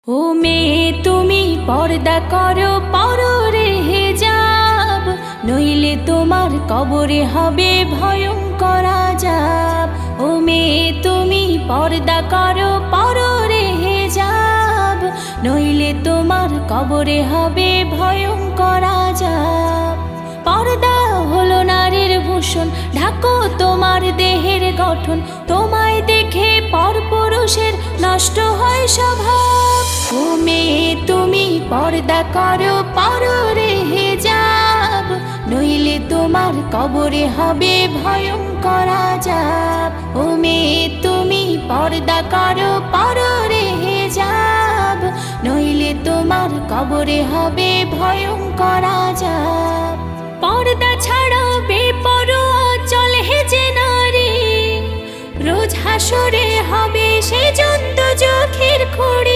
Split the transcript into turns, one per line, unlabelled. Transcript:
ও মেয়ে তুমি পর্দা করো পররে হিজাব, নইলে তোমার কবরে হবে ভয়ঙ্কর আযাব। ও মেয়ে তুমি পর্দা করো পররে হিজাব, নইলে তোমার কবরে হবে ভয়ঙ্কর আযাব। পর্দা হলো নারীর ভূষণ, ঢাকো তোমার দেহের গঠন, তোমায় দেখে পরপুরুষের নষ্ট হয় স্বভাব। ও মেয়ে তুমি পর্দা করো পররে হিজাব, নইলে তোমার কবরে হবে ভয়ঙ্কর আযাব। ও মেয়ে তুমি পর্দা করো পররে হিজাব, নইলে তোমার কবরে হবে ভয়ঙ্কর আযাব। পর্দা ছাড়া বেপরোয়া চলে যে নারী, রোজ হাসরে হবে সে জন্তু চোখের খুঁড়ি।